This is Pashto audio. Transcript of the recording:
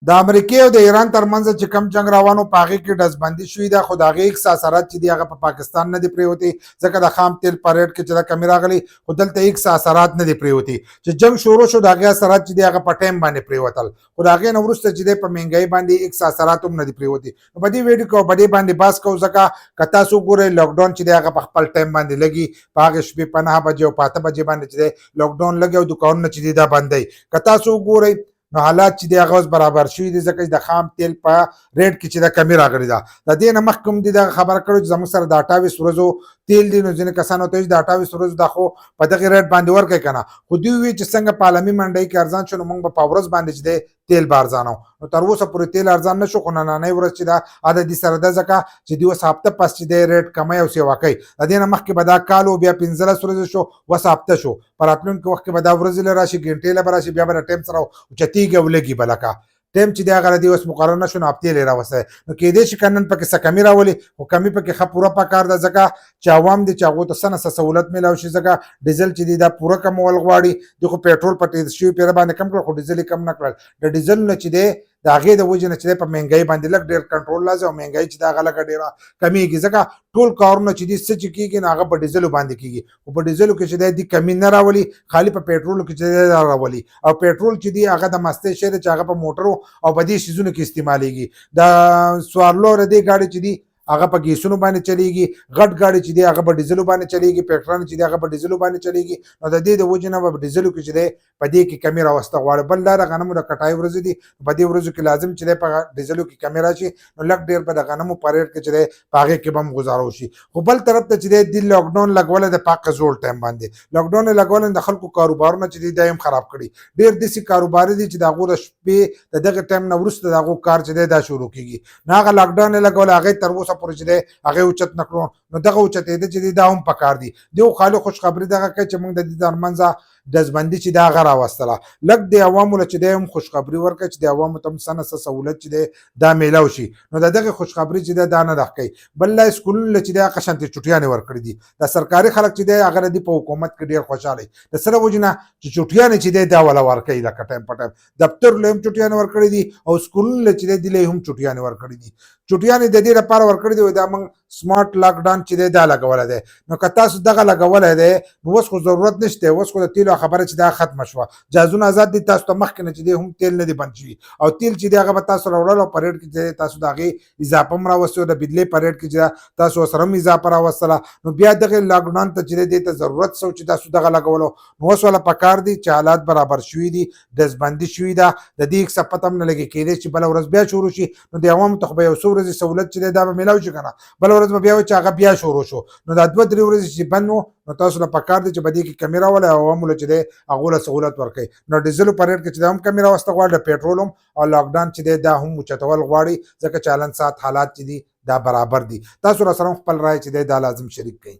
د امریکای او د ایران ترمنځ چې کم جنگ روانو په هغې کې ډزبندي شوې ده، خو د هغې اکس اثرات چې دي هغه په پاکستان نه دي پرېوتي، ځکه د خام تیل په ریټ کې چې دا کمي راغلي، خو دلته اکس اثرات نه دي پرېوتي. چې جنگ شروع شو د هغې اثرات چې دي هغه په ټایم باندې پرېوتل، خو د هغې نه وروسته چې دی په مهنګایي باندې اکس اثرات هم نه دي پرېوتي. نو په دې ویډیو کې په دې باندې بحث کوو، ځکه که تاسو وګورئ لاکډاون چې دی هغه په خپل ټایم باندې لګي، په هغې شپې په 9 بجې او په 8 بجې باندې چې دی لاکډاون لګي او دوکانونه چې دي دا بندوي. که تاسو وګورئ نو حالات چې دی هغه اوس برابر شوي دي، ځکه چې د خام تیل په ریټ کې چې دا کمي راغلې ده. د دې نه مخکې هم دي دغه خبره کړې چې زموږ سره د 28 ورځو تیل دي، نو ځینې کسانو ته چې د 28 ورځو دا خو په دغې ریټ باندې ورکوي که نه، خو دوی وایي چې څنګه په عالمي منډۍ کې ارزان شو، نو موږ به په ورځ باندې چې دی تیل به ارزانه وو. نو تر اوسه پورې تیل ارزان نه شو، خو نننۍ ورځ چې ده عددي سره ده، ځکه چې دوی اوس هفته پس چې دی ریټ کمی او سیوا کوي. د دې نه مخکې به دا کال و، بیا 15 ورځې شو، اوس هفته شو. په راتلونکي وخت کې به دا ورځې له راشي، ګنټې له به راشي، بیا به د ټایم سره اوچتېږي او لږي به لکه ټایم چې دی هغه د دې اوس مقرر نه شو، نو هفتې یې راوستی. نو کېدای شي که نن پکې څه کمي راولي، خو کمي پکې ښه پوره پکار ده، ځکه چې عوام دي چې هغو ته څه نه څه سهولت میلاو شي، ځکه ډیزل چې دی دا پوره کمول غواړي. دوی خو پیټرول په تېر شوي پیره باندې کم کړل، خو ډیزل یې کم نه کړل. د ډیزل نه چې دی د هغې د وجې نه چې دی په مهنګایي باندې لږ ډېر کنټرول لازم، او مهنګایي چې دی هغه لږه ډېره کمیږي، ځکه ټول کارونه چې دي څه چې کېږي نو هغه په ډیزلو باندې کېږي، خو په ډیزلو کې چې دی کمي نه راولي، خالي په پیټرولو کې چې دی راولي. او پیټرول چې دی هغه د مستۍ شی دی چې هغه په موټرو او په دې شیزونو کې استعمالیږي. د سوارلو د دې ګاډي چې دي هغه په ګیسونو باندې چلیږي، غټ ګاډي چې دی هغه په ډیزلو باندې چلیږي، پیټران چې دی هغه په ډیزلو باندې چلیږي. نو د دې د وجې نه به په ډیزلو کې چې دی په دې کې کمي راوسته غواړي. بل دا د غنمو د کټای ورځې دي، په دې ورځو کې لازم چې دی په ډیزلو کې کمي راشي، نو لږ ډېر به د غنمو په ریټ کې چې دی په هغې کې به هم ګزاره وشي. خو بل طرف ته چې دی لاکډاون لګولی د پاکه زوړ ټایم باندې لاکډاون یې لګولی، د خلکو کاروبارونه چې دی دا هم خراب کړي. ډېر داسې کاروباري دي چې د هغو د شپې د دغه ټایم نه وروسته د هغو کار چې دی دا شروع کېږي. نو هغه لاکډاون یې لګولی، هغې تر اوسه پورې چې دی هغې اوچت نه کړو. نو دغه اوچتېده چې دی دا هم پکار دي. دوی خالي خوشخبري دغه کوي چې موږ د دې ترمنځه ډزبندي چې دا هغه راوستله، لږ د عوامو له چې دی هم خوشخبري ورکړي چې د عوامو ته هم څه نه څه سهولت چې دی دا میلاو شي. نو د دغې خوشخبري چې دی دا نه ده کوي. بل لا سکولونو له چې دی هغه شانتې چوټیانې ورکړي دي. د سرکاري خلک چې دی هغه د دې په حکومت کې ډېر خوشحاله دي، د څه د وجې نه چې چوټیانې چې دی دا وله ورکوي، لکه ټایم په ټایم دفتر له هم چوټیانې ورکړي دي، او سکولونو له چې دی دې له هم چوټیانې ورکړي دي. چوټیانې د دې لپاره ورکړي دي دا موږ سمارټ لاکډاون چې دی دا لګولی دی. نو که تاسو دغه لګولی دی نو اوس خو ضرورت نشته، اوس خو د تیلو خبره چې دا ختمه شوه، جهازونه آزاد دي، تاسو ته مخکې نه چې دی هم تیل نه دي بند شوي، او تیل چې دی هغه به تاسو راوړل، او په ریټ کې چې تاسو د هغې اضافه هم راوستې، د بجلۍ په ریټ کې چې تاسو ورسره هم اضافه راوستله. نو بیا دغې لاکډاون ته چې دی دې ته ضرورت څه چې تاسو دغه لګولو. نو اوس والا پکار دي چې حالات برابر شوي دي، ډزبندي شوي ده، د دې هېڅ پته هم نه لګي، کېدای شي بله ورځ بیا شروع شي. نو د عوامو ته خو به یو څو ورځې سهولت چې دی دا به میلاو شي که نه، بله ورځ به بیا وایي چې هغه بیا شروع شو. نو دا 2-3 ورځې چې بند و، نو تاسو له پکار دي چې په دې کې کمي راولئ، او عوامو له چې دی هغو له سهولت ورکوي. نو ډیزلو په ریټ کې چې دا هم کمي راوسته غواړي، د پیټرول هم، او لاکډاون چې دی دا هم اوچتول غواړي، ځکه چې حالن ساعت حالات چې دي دا برابر دي. تاسو راسره هم خپل رایې چې دی دا لازم شریک کړئ.